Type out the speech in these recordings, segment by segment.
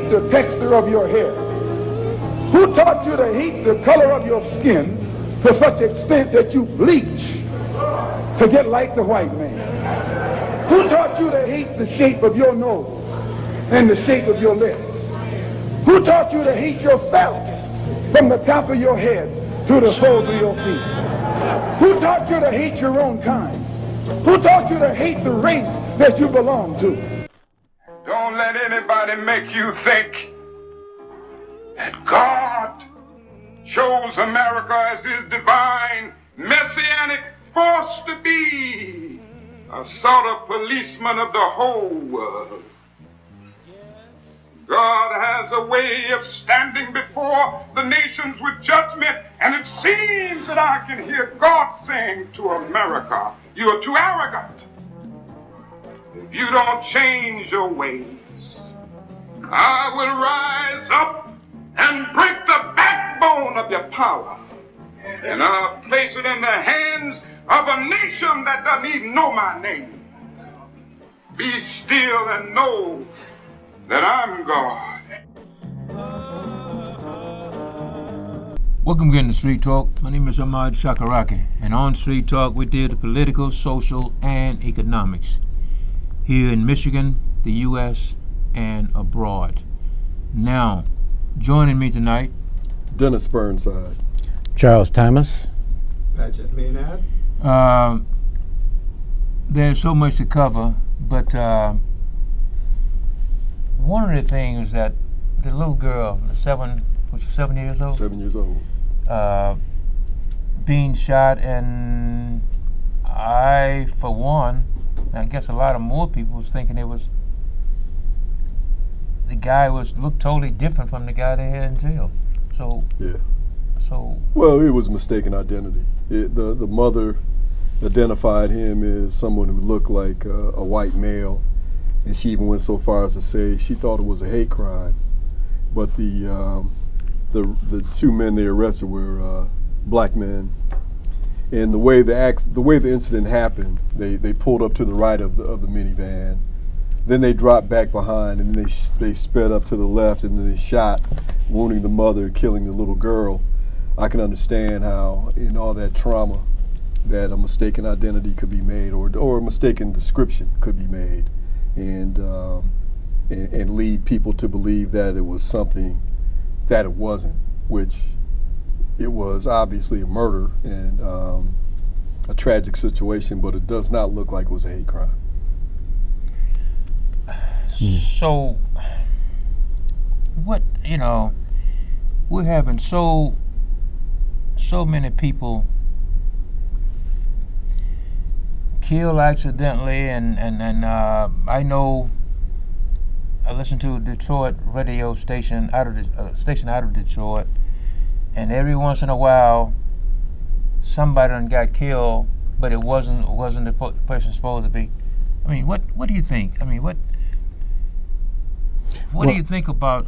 hate the texture of your hair? Who taught you to hate the color of your skin to such extent that you bleach to get like the white man? Who taught you to hate the shape of your nose and the shape of your lips? Who taught you to hate yourself from the top of your head to the soles of your feet? Who taught you to hate your own kind? Who taught you to hate the race that you belong to? Don't let anybody make you think that God chose America as his divine messianic force to be a sort of policeman of the whole world. God has a way of standing before the nations with judgment, and it seems that I can hear God saying to America, you are too arrogant. If you don't change your ways, I will rise up and break the backbone of your power, and I'll place it in the hands of a nation that doesn't even know my name. Be still and know that I'm God. Welcome again to Street Talk. My name is Ahmad Shakaraki, and on Street Talk we deal with political, social, and economics here in Michigan, the U.S., and abroad. Now, joining me tonight, Dennis Burnside, Charles Thomas, Paget Maynard. There's so much to cover, but one of the things that the little girl, 7 years old? 7 years old. Being shot, and I, for one, and I guess a lot of more people was thinking the guy looked totally different from the guy they had in jail. So yeah. So well, it was mistaken identity. The mother identified him as someone who looked like a white male, and she even went so far as to say she thought it was a hate crime. But the two men they arrested were black men, and the way the incident happened, they pulled up to the right of the minivan. Then they dropped back behind, and then they sped up to the left, and then they shot, wounding the mother and killing the little girl. I can understand how, in all that trauma, that a mistaken identity could be made, or a mistaken description could be made, and lead people to believe that it was something that it wasn't, which it was obviously a murder and a tragic situation, but it does not look like it was a hate crime. So, we're having so many people killed accidentally, and I know I listened to a Detroit radio station out of Detroit, and every once in a while somebody done got killed, but it wasn't the person supposed to be. I mean, what do you think? I mean, what do you think about,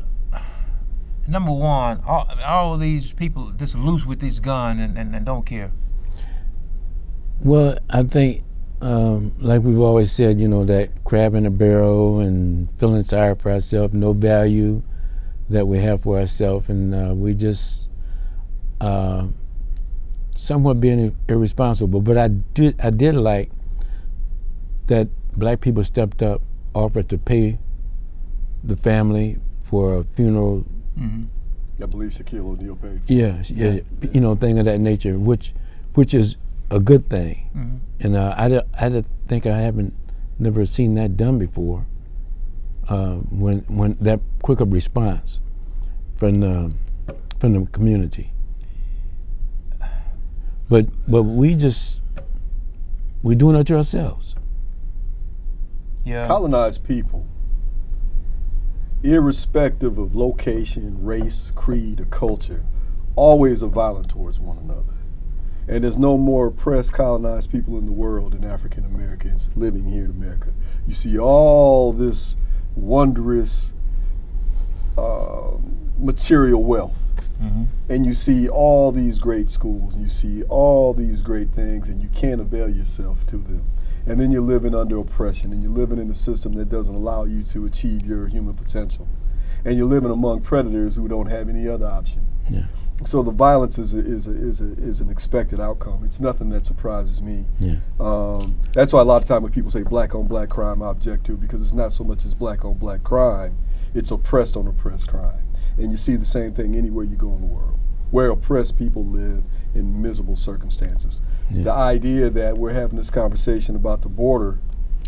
number one, all these people just loose with this gun and don't care? Well, I think, like we've always said, that crab in a barrel and feeling sorry for ourselves, no value that we have for ourselves, and we just somewhat being irresponsible. But I did like that black people stepped up, offered to pay the family for a funeral. Mm-hmm. I believe Shaquille O'Neal paid for it. Yeah, thing of that nature, which is a good thing. Mm-hmm. And I think I haven't never seen that done before. When that quick of response from the community. But we're doing it to ourselves. Yeah. Colonized people, irrespective of location, race, creed, or culture, always are violent towards one another. And there's no more oppressed colonized people in the world than African Americans living here in America. You see all this wondrous material wealth, mm-hmm. and you see all these great schools, and you see all these great things, and you can't avail yourself to them. And then you're living under oppression, and you're living in a system that doesn't allow you to achieve your human potential. and you're living among predators who don't have any other option. Yeah. So the violence is an expected outcome. It's nothing that surprises me. Yeah. That's why a lot of time when people say black on black crime, I object to, because it's not so much as black on black crime, it's oppressed on oppressed crime. And you see the same thing anywhere you go in the world, where oppressed people live in miserable circumstances. Yeah. The idea that we're having this conversation about the border,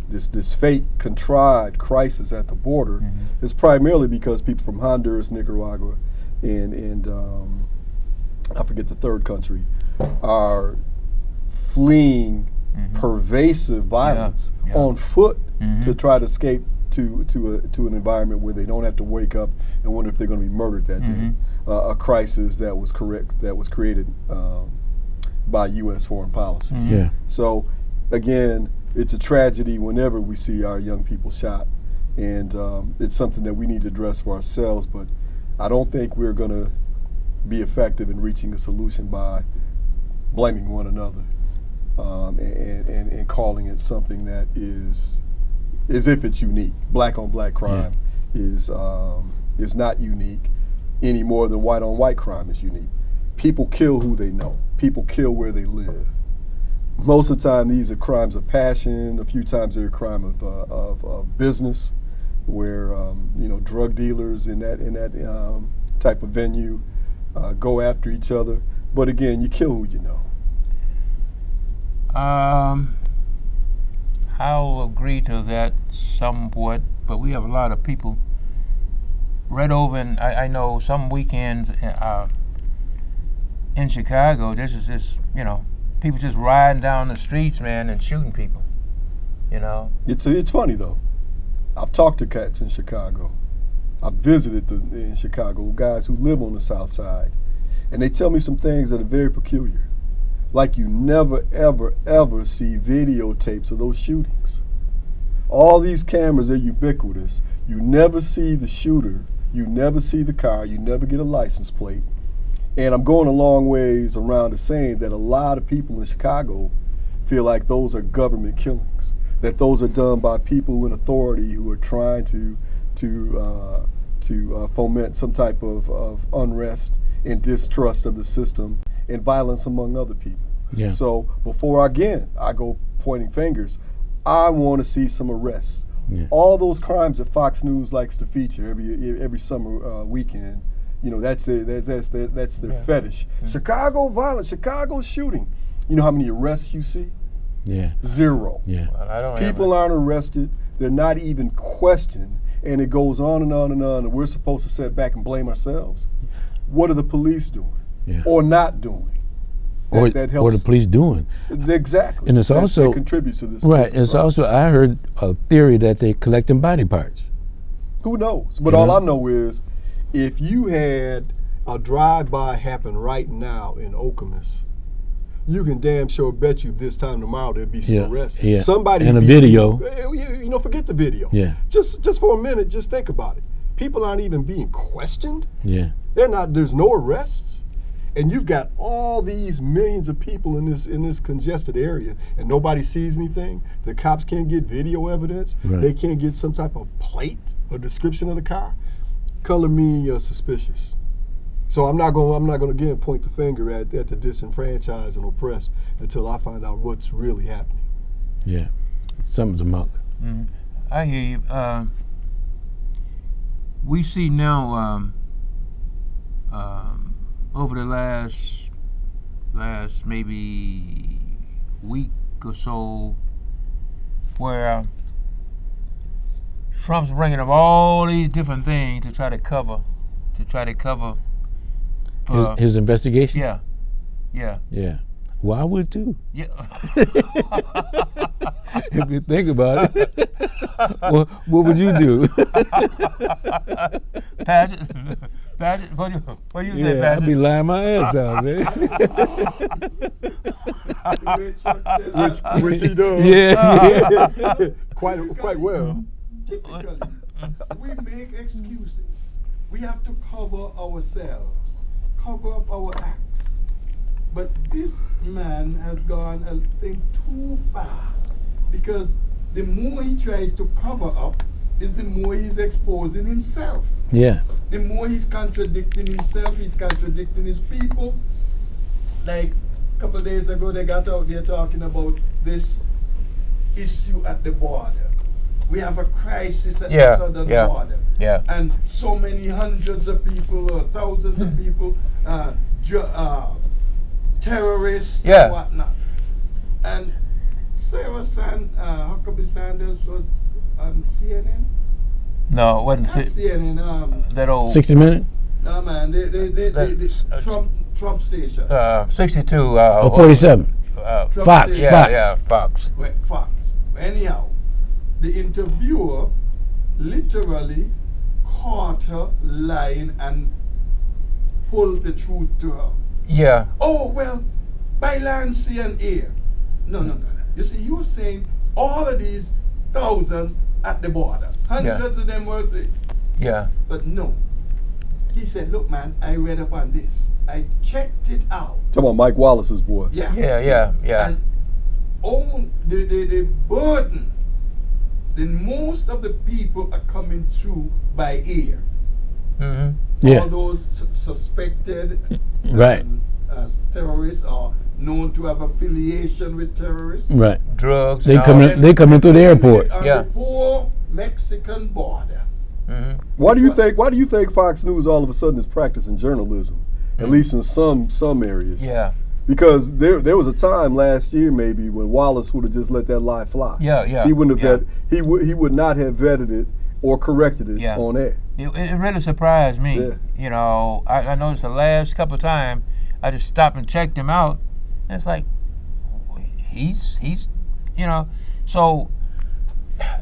this fate contrived crisis at the border, is primarily because people from Honduras, Nicaragua, and I forget the third country, are fleeing pervasive violence on foot to try to escape to an environment where they don't have to wake up and wonder if they're going to be murdered that day. A crisis that was created by U.S. foreign policy. Yeah. So again, it's a tragedy whenever we see our young people shot, and it's something that we need to address for ourselves. But I don't think we're going to be effective in reaching a solution by blaming one another and calling it something that is as if it's unique. Black on black crime is not unique any more than white on white crime is unique. People kill who they know. People kill where they live. Most of the time, these are crimes of passion. A few times they're a crime of business, where drug dealers in that type of venue go after each other. But again, you kill who you know. I'll agree to that somewhat, but we have a lot of people right over, and I know some weekends in Chicago, this is just, people just riding down the streets, man, and shooting people, It's funny, though. I've talked to cats in Chicago. I've visited in Chicago, guys who live on the South Side, and they tell me some things that are very peculiar. Like you never, ever, ever see videotapes of those shootings. All these cameras are ubiquitous. You never see the shooter. You never see the car. You never get a license plate. And I'm going a long ways around to saying that a lot of people in Chicago feel like those are government killings, that those are done by people in authority who are trying to foment some type of unrest and distrust of the system and violence among other people. Yeah. So before I go pointing fingers, I want to see some arrests. Yeah. All those crimes that Fox News likes to feature every summer weekend, that's their fetish. Chicago violence, Chicago shooting. You know how many arrests you see? Yeah. 0. Yeah. Well, People aren't arrested. They're not even questioned. And it goes on and on and on. And we're supposed to sit back and blame ourselves. What are the police doing? Yeah. Or not doing? That helps. Or the police doing. Exactly. And it's that contributes to this. Right. This It's also, I heard a theory that they're collecting body parts. Who knows? But all I know is, if you had a drive-by happen right now in Okemos, you can damn sure bet you this time tomorrow there'll be some arrests. Yeah. Somebody and a video. Forget the video. Yeah. Just for a minute, just think about it. People aren't even being questioned. Yeah. There's no arrests. And you've got all these millions of people in this congested area, and nobody sees anything. The cops can't get video evidence. Right. They can't get some type of plate or description of the car. Color me suspicious. So I'm not going to again point the finger at the disenfranchised and oppressed until I find out what's really happening. Yeah. Something's amok. Mm-hmm. I hear you. We see now over the last maybe week or so, where Trump's bringing up all these different things to try to cover His investigation? Yeah. Well, I would too. Yeah. If you think about it, what would you do? Paget, what do you say, Paget? I'd be lying my ass out, man. which he does. Yeah. Quite well. Typically, we make excuses. We have to cover ourselves, cover up our acts. But this man has gone a thing too far, because the more he tries to cover up, is the more he's exposing himself. Yeah. The more he's contradicting himself, he's contradicting his people. Like a couple of days ago, they got out there talking about this issue at the border. We have a crisis at the southern border. Yeah. And so many hundreds of people or thousands of people, terrorists and whatnot. And Huckabee Sanders was on CNN? No, it wasn't. Not CNN. That old 60 Minutes? No, man. Trump station. 62. 47. Trump Fox. station. Fox. Fox. Fox. Anyhow, the interviewer literally caught her lying and pulled the truth to her. Yeah. Oh, well, by land, sea, and air. No. You see, you were saying all of these thousands at the border. Hundreds of them were there. Yeah. But no. He said, look, man, I read up on this. I checked it out. Talking about Mike Wallace's boy. Yeah. Yeah. And the burden, then most of the people are coming through by air. Mm-hmm. Yeah. All those suspected Right. Terrorists are known to have affiliation with terrorists. Right. Drugs. They and all come that. in. They come in through the airport. On the poor Mexican border. Mm-hmm. Why do you think Fox News all of a sudden is practicing journalism, at least in some areas? Yeah. Because there was a time last year maybe when Wallace would have just let that lie fly. Yeah. He wouldn't have he would not have vetted it or corrected it on air. It really surprised me. Yeah. You know, I noticed the last couple of times I just stopped and checked him out, and it's like he's you know, so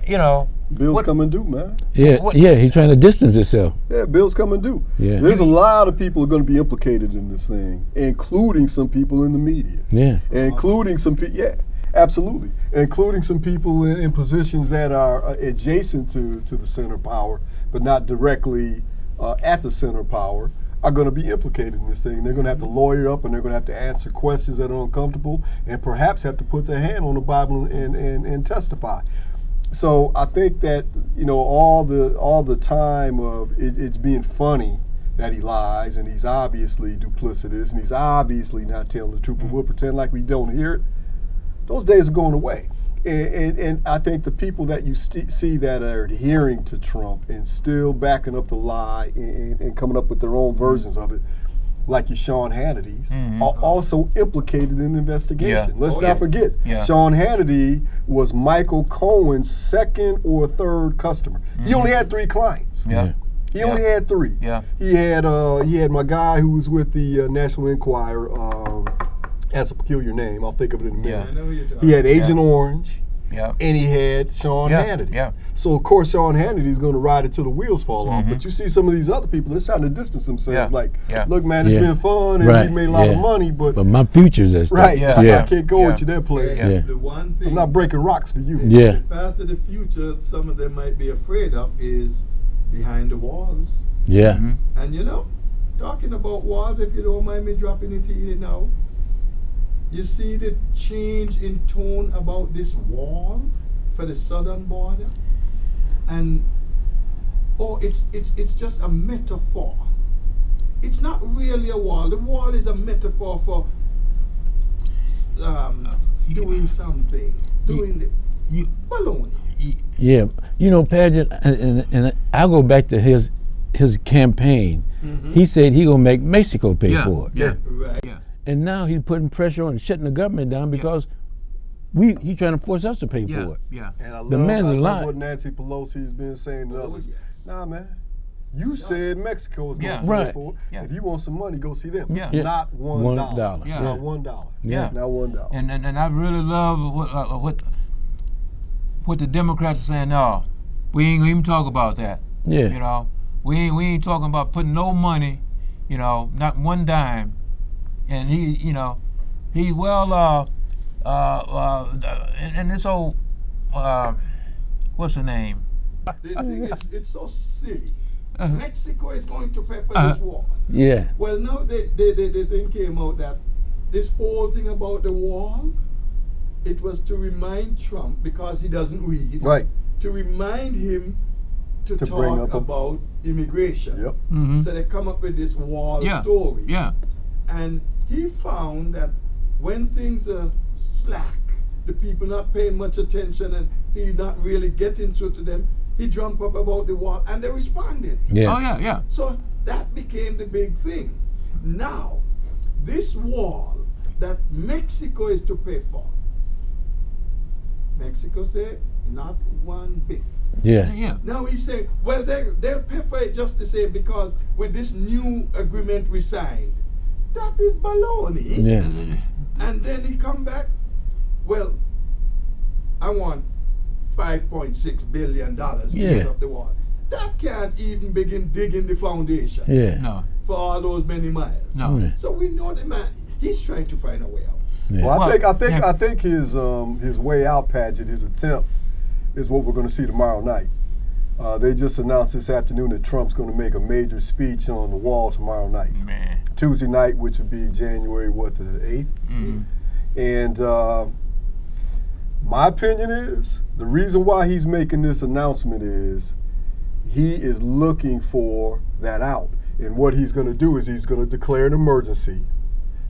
you know. Bill's coming due, man. Yeah. He's trying to distance himself. Yeah, Bill's coming due. Yeah. There's a lot of people who are going to be implicated in this thing, including some people in the media. Yeah. Including some people, absolutely. Including some people in positions that are adjacent to the center power, but not directly at the center power, are going to be implicated in this thing. They're going to have to lawyer up, and they're going to have to answer questions that are uncomfortable, and perhaps have to put their hand on the Bible and testify. So I think that, you know, all the time of it's being funny that he lies, and he's obviously duplicitous, and he's obviously not telling the truth, but we'll pretend like we don't hear it. Those days are going away. And I think the people that you see that are adhering to Trump and still backing up the lie and coming up with their own versions of it, like your Sean Hannity's, are also implicated in the investigation. Yeah. Let's not forget, Sean Hannity was Michael Cohen's second or third customer. He only had 3 clients. Yeah. He only had 3. Yeah. He had my guy who was with the National Enquirer. Has a peculiar name. I'll think of it in a minute. I know who you're talking He had Agent Orange. Yeah. And he had Sean Hannity. Yeah. So of course Sean Hannity's going to ride it till the wheels fall off. But you see some of these other people, they're trying to distance themselves. Look, man, it's been fun and we made a lot of money, but my future's at stake. I can't go with you there, player. Yeah. The one thing I'm not breaking rocks for you. Yeah. The path to the future some of them might be afraid of is behind the walls. Yeah. Mm-hmm. And you know, talking about walls, if you don't mind me dropping it in it now, you see the change in tone about this wall for the southern border, and it's just a metaphor. It's not really a wall. The wall is a metaphor for doing something, doing the baloney. Yeah. You know, Paget, and I'll go back to his campaign. He said he gonna make Mexico pay for it. Yeah. Right. Yeah. And now he's putting pressure on and shutting the government down because he's trying to force us to pay for it. Yeah. And I The man's a love lie. what Nancy Pelosi has been saying to others. yes. Nah, man. You said Mexico was going to Yeah. pay for it. Yeah. If you want some money, go see them. Yeah. Yeah. Not $1. Yeah. Not $1. Yeah. Not $1. And I really love what the Democrats are saying. No, we ain't gonna even talk about that. Yeah. You know, we ain't talking about putting no money. You know, not one dime. And he and this old what's the name? The thing is, it's so silly. Mexico is going to pay for this war. Yeah. Well, now the thing came out that this whole thing about the wall, it was to remind Trump, because he doesn't read, Right. to remind him to bring talk up about immigration. Yep. Mhm. So they come up with this wall Yeah. story. Yeah. And he found that when things are slack, the people not paying much attention and he not really getting through to them, he jumped up about the wall and they responded. Yeah. Oh yeah. Yeah. So that became the big thing. Now, this wall that Mexico is to pay for, Mexico said not one bit. Yeah. Yeah. Now he said, well, they'll pay for it just the same because with this new agreement we signed, that is baloney. Yeah. And then he come back, well, I want $5.6 billion to Yeah. get up the wall. That can't even begin digging the foundation Yeah. No. for all those many miles. No. Yeah. So we know the man, he's trying to find a way out. Yeah. Well, Well, yeah. I think his way out pageant, his attempt, is what we're going to see tomorrow night. They just announced this afternoon that Trump's going to make a major speech on the wall tomorrow night, Man. Tuesday night, which would be January the 8th. Mhm. And my opinion is the reason why he's making this announcement is he is looking for that out. And what he's going to do is he's going to declare an emergency,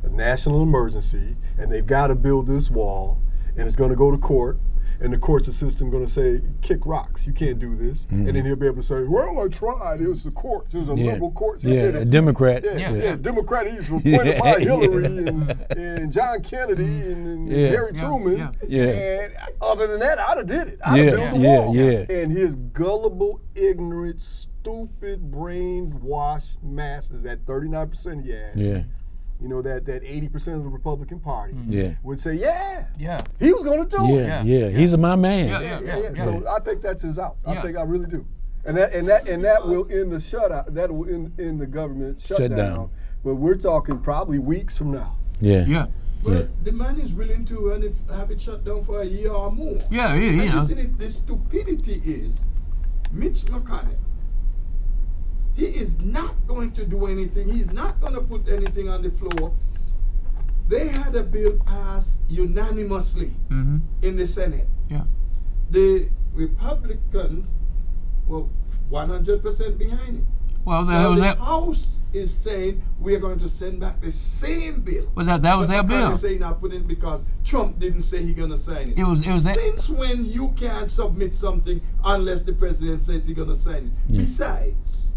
a national emergency, and they've got to build this wall, and it's going to go to court. And the court system going to say, kick rocks, you can't do this. And then he'll be able to say, well, I tried. It was the courts. It was a Yeah. liberal court. Yeah, a Democrat. Yeah, Democrat. He's appointed by Hillary and John Kennedy and Yeah. Harry Yeah, Truman. yeah. Yeah. And other than that, I'd have did it. I'd Yeah, have built the yeah, wall. yeah. And his gullible, ignorant, stupid, brainwashed masses, that 39% he has, Yeah. you know, that 80% of the Republican Party Yeah. would say, yeah, Yeah. he was going to do it. Yeah. Yeah. He's my man. Yeah. Yeah. So I think that's his out. Yeah. I really do. And that will end the shutout. That will end the government shutdown. Shutdown. But we're talking probably weeks from now. Yeah. Yeah. Well, Yeah. the man is willing to have it shut down for a year or more. Yeah. And You you know. see, the stupidity is Mitch McConnell. He is not going to do anything. He's not going to put anything on the floor. They had a bill passed unanimously Mhm. in the Senate. Yeah. The Republicans were 100% behind it. Well, that Now was the that. House is saying we're going to send back the same bill. Well, that was But their McConnell bill. saying not put it because Trump didn't say he's gonna sign it. It was that. Since when you can't submit something unless the president says he's gonna sign it? Yeah. Besides,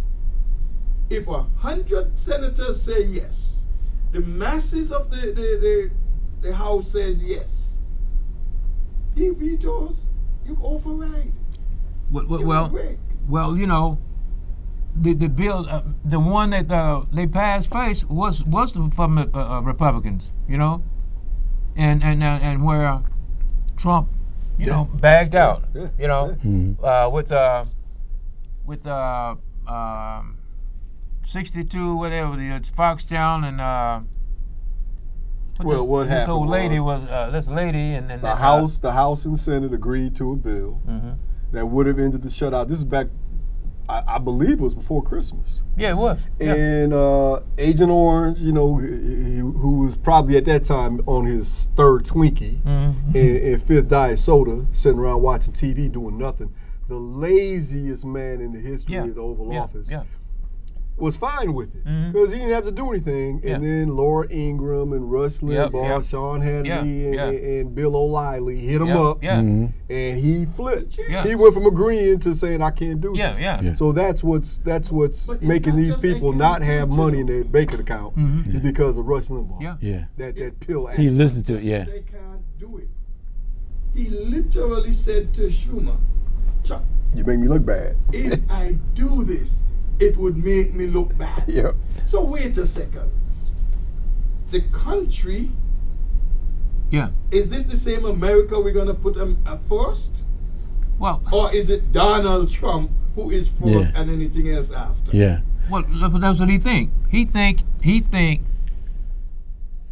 if 100 senators say yes, the masses of the House says yes, he vetoes, you override. Well, you know, the bill, the one that they passed first was from the Republicans, you know, and where Trump, you know, bagged out, Yeah. you know, with 62 whatever the Foxtown and What this happened old lady was was this lady and the House and Senate agreed to a bill that would have ended the shutout. This is back, I believe, it was before Christmas. Yeah, it was. Yeah. And Agent Orange, you know, who was probably at that time on his third Twinkie and fifth diet soda, sitting around watching TV doing nothing. The laziest man in the history of the Oval Office. Yeah. Was fine with it because he didn't have to do anything. Yeah. And then Laura Ingraham and Rush Limbaugh, yep. Sean Hannity, Yeah, and Bill O'Reilly hit him Yeah, up, yeah. and he flipped. Yeah. He went from agreeing to saying, "I can't do Yeah, this." yeah. Yeah. So that's what's But it's making not these just people making not them have do money in it. their bank account is because of Rush Limbaugh. Yeah. Yeah. That pill. He act. listened to it. Yeah. They can't do it. He literally said to Schumer, Chuck, You make me look bad. if I do this, it would make me look bad. Yeah. So wait a second. The country, Yeah. is this the same America we're going to put first? Well, Or is it Donald Trump who is first Yeah. and anything else after? Yeah. well, that's what he think. He think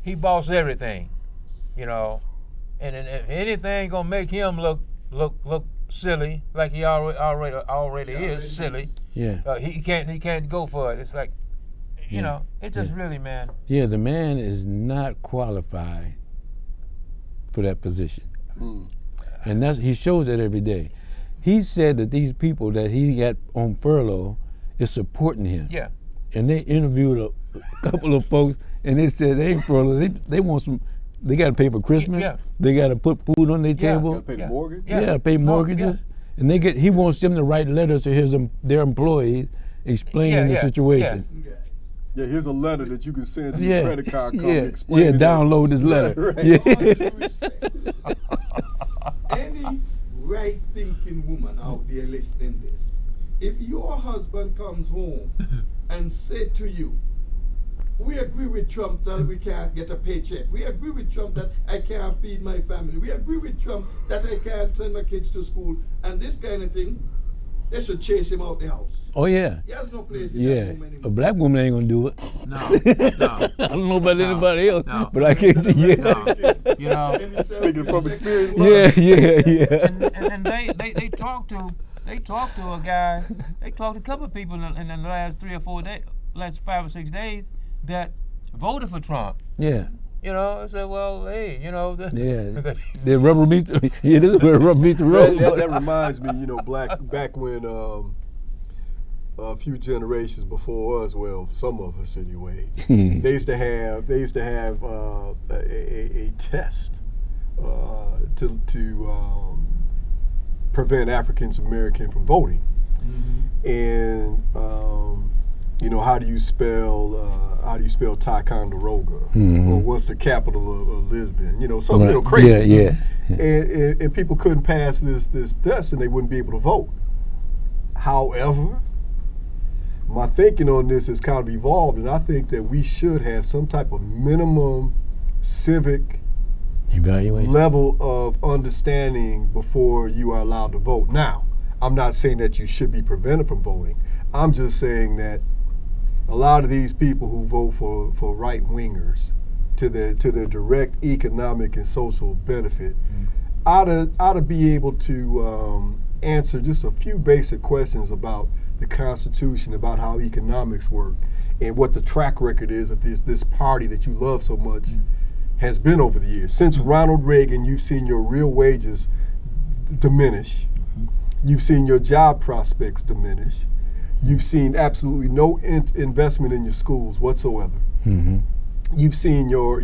he boss everything, you know, and if anything gonna make him look silly, like he already is silly, Yeah. he can't go for it. It's like, you Yeah. know, it just Yeah. really, man. Yeah, the man is not qualified for that position. And he shows that every day. he said that these people that he got on furlough is supporting him. Yeah. And they interviewed a couple of folks, and they said they ain't furlough. They want some. They got to pay for Christmas. Yeah. They got to put food on their table. Gotta pay the mortgage. Yeah, pay mortgages. And he wants them to write letters to their employees explaining the situation. Yeah, here's a letter that you can send to your credit card company Yeah, explaining that. download this letter. Right. Yeah. Any right-thinking woman out there listening this, if your husband comes home and said to you, we agree with Trump that we can't get a paycheck. We agree with Trump that I can't feed my family. We agree with Trump that I can't send my kids to school. And this kind of thing, they should chase him out the house. Oh yeah. He has no place in that home anymore. A black woman ain't gonna do it. No. I don't know about anybody else, No. but I can't tell you. No. You know. Any Speaking from experience. Yeah. And they talked to a guy. They talked to a couple of people in the last 3 or 4 days, last 5 or 6 days that voted for Trump. Yeah. You know, I said, well, hey, you know. Yeah. The rubber meet the rubber meet the road. That reminds me, back when a few generations before us, well, some of us anyway, they used to have a test to prevent African American from voting, and how do you spell Ticonderoga, or what's the capital of Lisbon? Something real crazy. Yeah. And people couldn't pass this test, and they wouldn't be able to vote. However, my thinking on this has kind of evolved, and I think that we should have some type of minimum civic evaluation level of understanding before you are allowed to vote. Now, I'm not saying that you should be prevented from voting. I'm just saying that a lot of these people who vote for right wingers to their direct economic and social benefit ought to be able to answer just a few basic questions about the Constitution, about how economics work, and what the track record is of this party that you love so much has been over the years. Since Ronald Reagan, you've seen your real wages diminish. You've seen your job prospects diminish. You've seen absolutely no investment in your schools whatsoever. You've seen your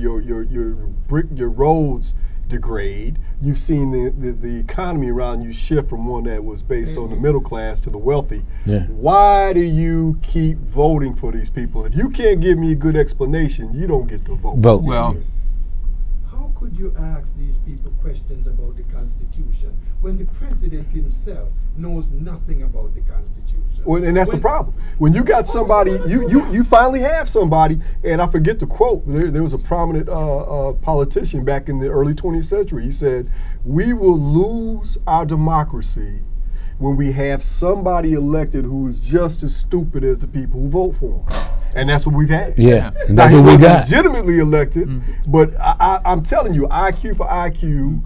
roads degrade. You've seen the economy around you shift from one that was based on the middle class to the wealthy. Yeah. Why do you keep voting for these people? If you can't give me a good explanation, you don't get to vote. Well, how could you ask these people questions about the Constitution when the president himself knows nothing about the Constitution? Well, and that's the problem. When you got somebody, you finally have somebody, and I forget the quote. There was a prominent politician back in the early 20th century. He said, "We will lose our democracy when we have somebody elected who is just as stupid as the people who vote for him." And that's what we've had. Yeah, and Now, that's he what we wasn't got. legitimately elected, but I'm telling you, IQ for IQ,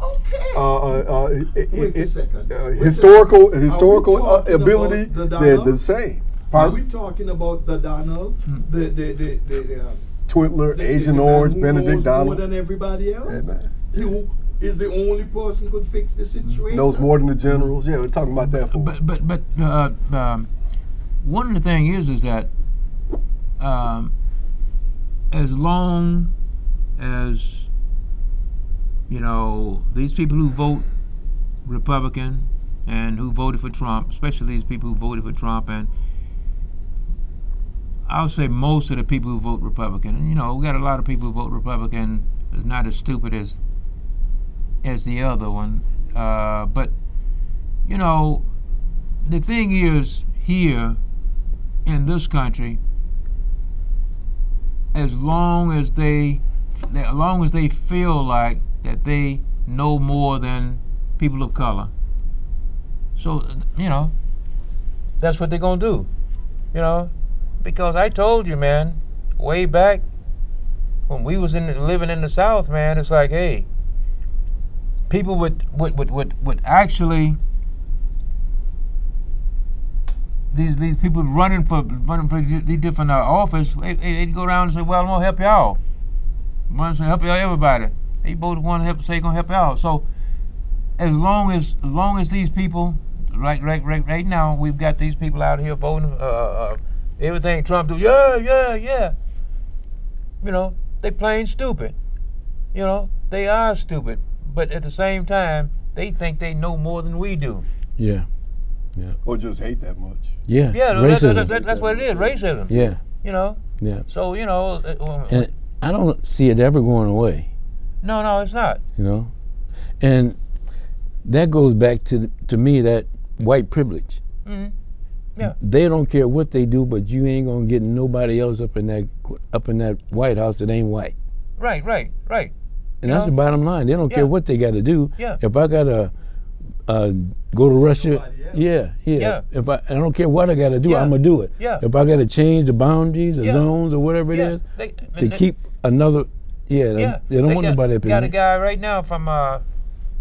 Wait a second. historical talking ability, about the they're Donald? the same. Are we talking about the Donald, the Twitler, Agent the Orange, man who Benedict knows more Donald. than everybody else? Amen. Who is the only person who could fix the situation? Knows more than the generals. Yeah, we're talking about that for. but one of the things is that as long as these people who vote Republican and who voted for Trump, especially these people who voted for Trump, and I'll say most of the people who vote Republican, and we got a lot of people who vote Republican is not as stupid as the other one, but the thing is here in this country, as long as they feel like that they know more than people of color, so that's what they're gonna do, because I told you, man, way back when we was living in the South, man, it's like, hey, people would actually, these people running for the different office, they'd go around and say, well, I'm gonna help y'all. I'm gonna help y'all, everybody. They both want to help, say gonna help y'all. So as long as these people right now, we've got these people out here voting everything Trump do. Yeah. You know, they plain stupid. You know, they are stupid. But at the same time, they think they know more than we do. Yeah. Or just hate that much. Yeah. Yeah, Racism. that's what it is, racism. Yeah. You know? Yeah. So, you know. And I don't see it ever going away. No, it's not. You know? And that goes back to me, that white privilege. Mm-hmm. Yeah. They don't care what they do, but you ain't gonna get nobody else up in that White House that ain't white. Right. And that's the bottom line. They don't care what they got to do. Yeah. If I gotta go to Russia, yeah. If I don't care what I got to do, I'm gonna do it. Yeah. If I got to change the boundaries, the zones, or whatever it is, to keep another. They don't want nobody up in got there. a guy right now from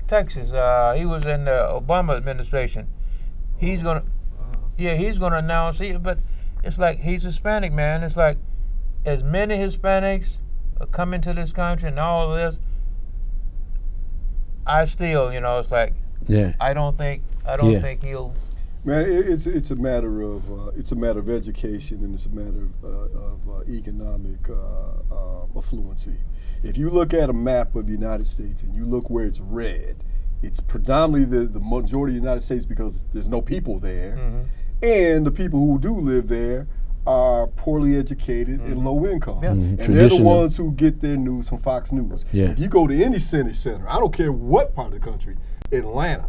Texas. He was in the Obama administration. He's gonna announce. But it's like he's Hispanic, man. It's like as many Hispanics are coming to this country and all of this. I still, it's like I don't think he'll. Man, it's a matter of education, and it's a matter of economic affluency. If you look at a map of the United States and you look where it's red, it's predominantly the majority of the United States because there's no people there, and the people who do live there are poorly educated and low income. And they're the ones who get their news from Fox News. If you go to any center, I don't care what part of the country, Atlanta,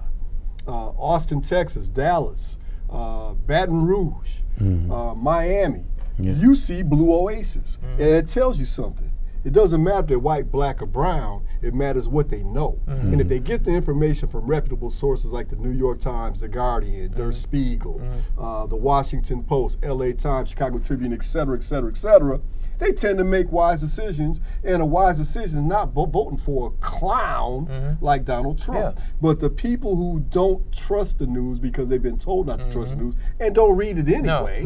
Austin, Texas, Dallas, Baton Rouge, Miami, you see blue oases. And it tells you something. It doesn't matter if they're white, black, or brown. It matters what they know. And if they get the information from reputable sources like the New York Times, The Guardian, Der Spiegel, the Washington Post, LA Times, Chicago Tribune, et cetera, they tend to make wise decisions. And a wise decision is not voting for a clown like Donald Trump. But the people who don't trust the news because they've been told not to trust the news and don't read it anyway,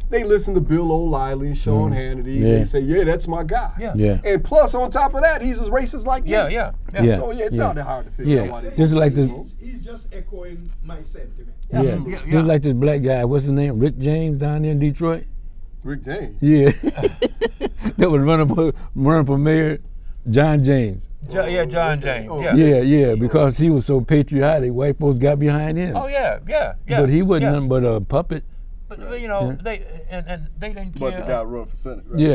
they listen to Bill O'Reilly and Sean Hannity. They say, that's my guy. And plus, on top of that, he's as racist like me. So, it's not that hard to figure out why they just like this. He's just echoing my sentiment. Just like this black guy, what's his name? Rick James down there in Detroit? Rick James? Yeah. That was running for mayor, John James. John James. Because he was so patriotic, white folks got behind him. Oh, yeah. But he wasn't nothing but a puppet. But they they didn't care. But the guy run for Senate, right? He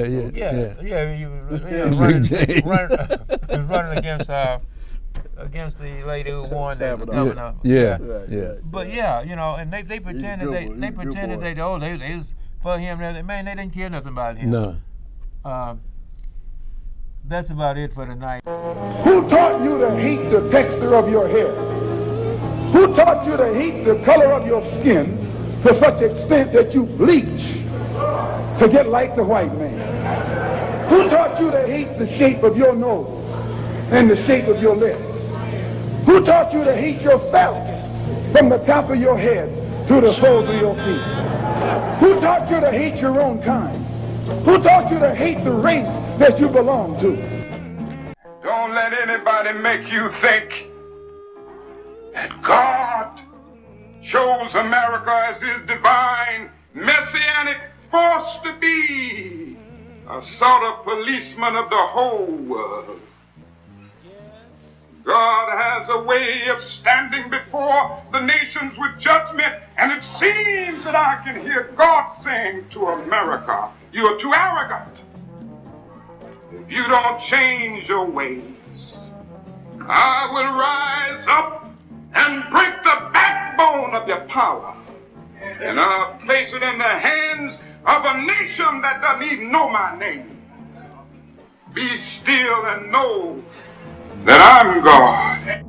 was running against the lady who won the governor. But and they pretended they for him. Man, they didn't care nothing about him. No. That's about it for tonight. Who taught you to hate the texture of your hair? Who taught you to hate the color of your skin to such extent that you bleach to get like the white man? Who taught you to hate the shape of your nose and the shape of your lips? Who taught you to hate yourself from the top of your head to the soles of your feet? Who taught you to hate your own kind? Who taught you to hate the race that you belong to? Don't let anybody make you think that God chose America as his divine messianic force to be a sort of policeman of the whole world. God has a way of standing before the nations with judgment, and it seems that I can hear God saying to America, you are too arrogant. If you don't change your ways, I will rise up and break the backbone of your power, and I'll place it in the hands of a nation that doesn't even know my name. Be still and know that I'm God.